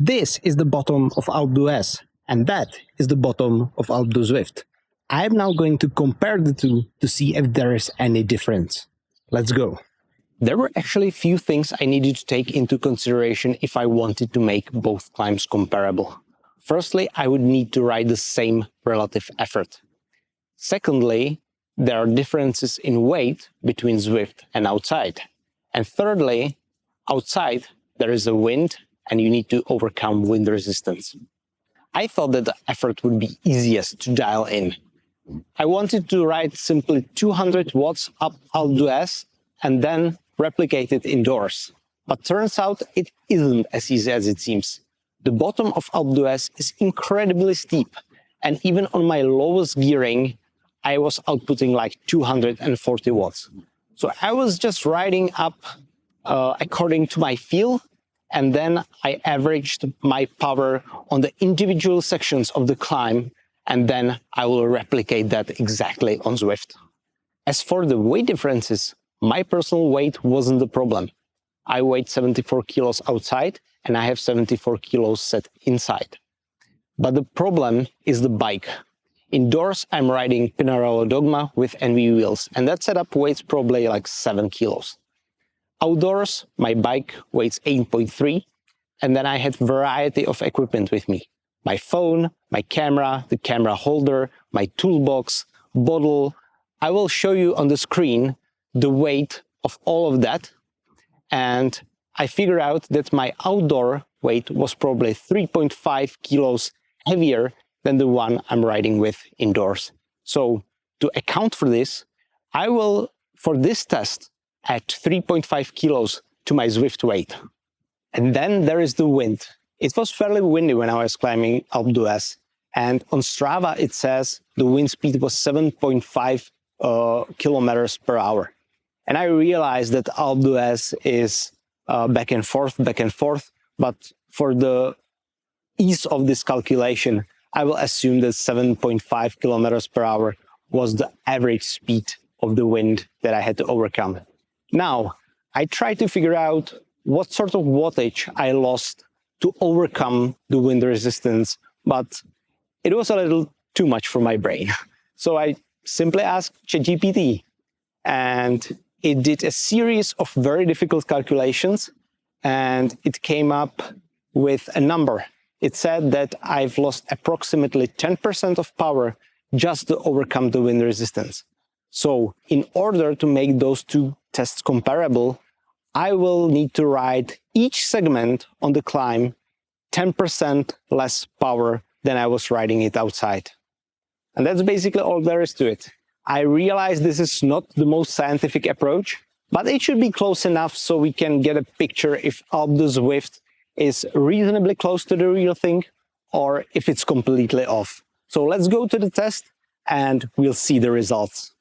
This is the bottom of Alpe D'Huez, and that is the bottom of Alpe du Zwift. I am now going to compare the two to see if there is any difference. Let's go. There were actually a few things I needed to take into consideration if I wanted to make both climbs comparable. Firstly, I would need to ride the same relative effort. Secondly, there are differences in weight between Zwift and outside. And thirdly, outside there is a wind and you need to overcome wind resistance. I thought that the effort would be easiest to dial in. I wanted to ride simply 200 watts up Alpe D'Huez and then replicate it indoors. But turns out it isn't as easy as it seems. The bottom of Alpe D'Huez is incredibly steep, and even on my lowest gearing, I was outputting like 240 watts. So I was just riding up according to my feel, and then I averaged my power on the individual sections of the climb, and then I will replicate that exactly on Zwift. As for the weight differences, my personal weight wasn't the problem. I weighed 74 kilos outside, and I have 74 kilos set inside. But the problem is the bike. Indoors, I'm riding Pinarello Dogma with NV wheels, and that setup weighs probably like 7 kilos. Outdoors, my bike weighs 8.3, and then I had a variety of equipment with me. My phone, my camera, the camera holder, my toolbox, bottle. I will show you on the screen the weight of all of that, and I figured out that my outdoor weight was probably 3.5 kilos heavier than the one I'm riding with indoors. So to account for this, I will, for this test, add 3.5 kilos to my Zwift weight. And then there is the wind. It was fairly windy when I was climbing Alpe D'Huez, and on Strava it says the wind speed was 7.5 kilometers per hour. And I realized that Alpe D'Huez is back and forth, but for the ease of this calculation, I will assume that 7.5 kilometers per hour was the average speed of the wind that I had to overcome. Now, I tried to figure out what sort of wattage I lost to overcome the wind resistance, but it was a little too much for my brain. So I simply asked ChatGPT, and it did a series of very difficult calculations, and it came up with a number. It said that I've lost approximately 10% of power just to overcome the wind resistance. So in order to make those two tests comparable, I will need to ride each segment on the climb 10% less power than I was riding it outside. And that's basically all there is to it. I realize this is not the most scientific approach, but it should be close enough so we can get a picture if Alpe du Zwift is reasonably close to the real thing or if it's completely off. So let's go to the test and we'll see the results.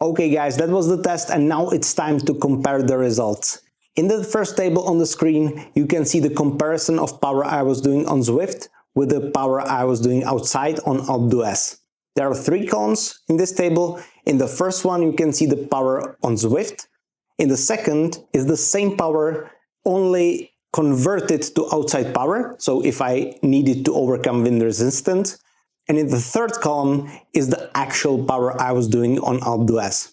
Okay guys, that was the test, and now it's time to compare the results. In the first table on the screen, you can see the comparison of power I was doing on Zwift with the power I was doing outside on Alpe D'Huez. There are 3 columns in this table. In the first one, you can see the power on Zwift. In the second is the same power, only converted to outside power, so if I needed to overcome wind resistance. And in the third column is the actual power I was doing on Alpe D'Huez.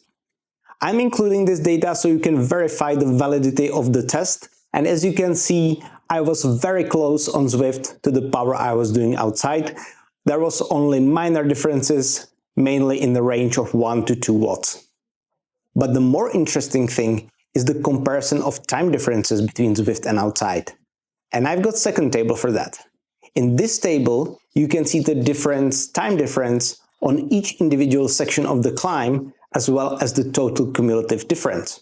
I'm including this data so you can verify the validity of the test, and as you can see, I was very close on Zwift to the power I was doing outside. There was only minor differences, mainly in the range of 1 to 2 watts. But the more interesting thing is the comparison of time differences between Zwift and outside. And I've got second table for that. In this table, you can see the time difference on each individual section of the climb, as well as the total cumulative difference.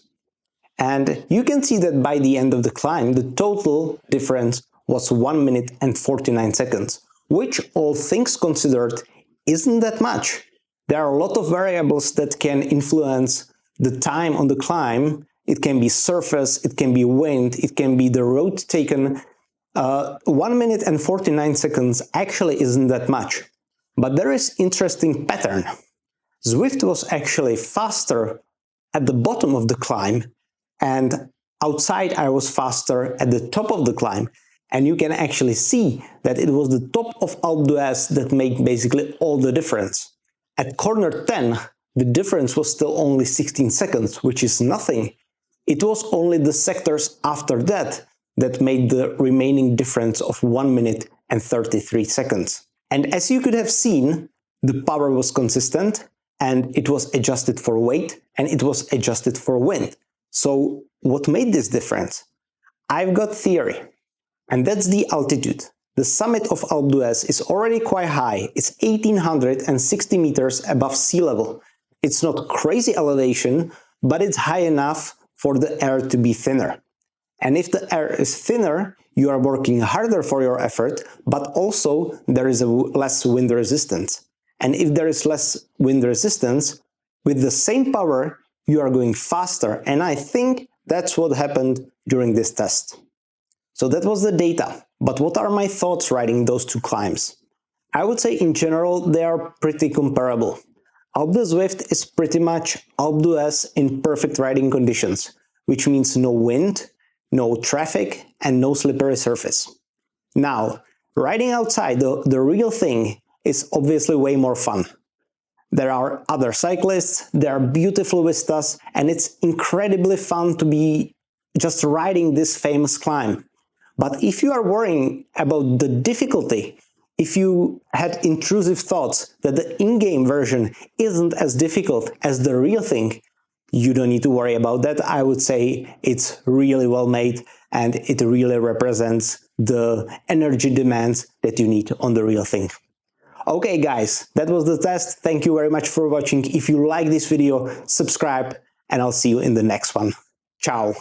And you can see that by the end of the climb, the total difference was 1 minute and 49 seconds, which, all things considered, isn't that much. There are a lot of variables that can influence the time on the climb. It can be surface, it can be wind, it can be the road taken. 1 minute and 49 seconds actually isn't that much. But there is interesting pattern. Zwift was actually faster at the bottom of the climb, and outside I was faster at the top of the climb. And you can actually see that it was the top of Alpe D'Huez that made basically all the difference. At corner 10, the difference was still only 16 seconds, which is nothing. It was only the sectors after that that made the remaining difference of 1 minute and 33 seconds. And as you could have seen, the power was consistent, and it was adjusted for weight, and it was adjusted for wind. So what made this difference? I've got theory, and that's the altitude. The summit of Alpe D'Huez is already quite high. It's 1860 meters above sea level. It's not crazy elevation, but it's high enough for the air to be thinner. And if the air is thinner, you are working harder for your effort, but also there is less wind resistance. And if there is less wind resistance, with the same power, you are going faster. And I think that's what happened during this test. So that was the data. But what are my thoughts riding those 2 climbs? I would say in general, they are pretty comparable. Alpe du Zwift is pretty much Alpe D'Huez in perfect riding conditions, which means no wind, no traffic, and no slippery surface. Now, riding outside, the real thing, is obviously way more fun. There are other cyclists, there are beautiful vistas, and it's incredibly fun to be just riding this famous climb. But if you are worrying about the difficulty, if you had intrusive thoughts that the in-game version isn't as difficult as the real thing, you don't need to worry about that. I would say it's really well made, and it really represents the energy demands that you need on the real thing. Okay guys, that was the test. Thank you very much for watching. If you like this video, subscribe, and I'll see you in the next one. Ciao!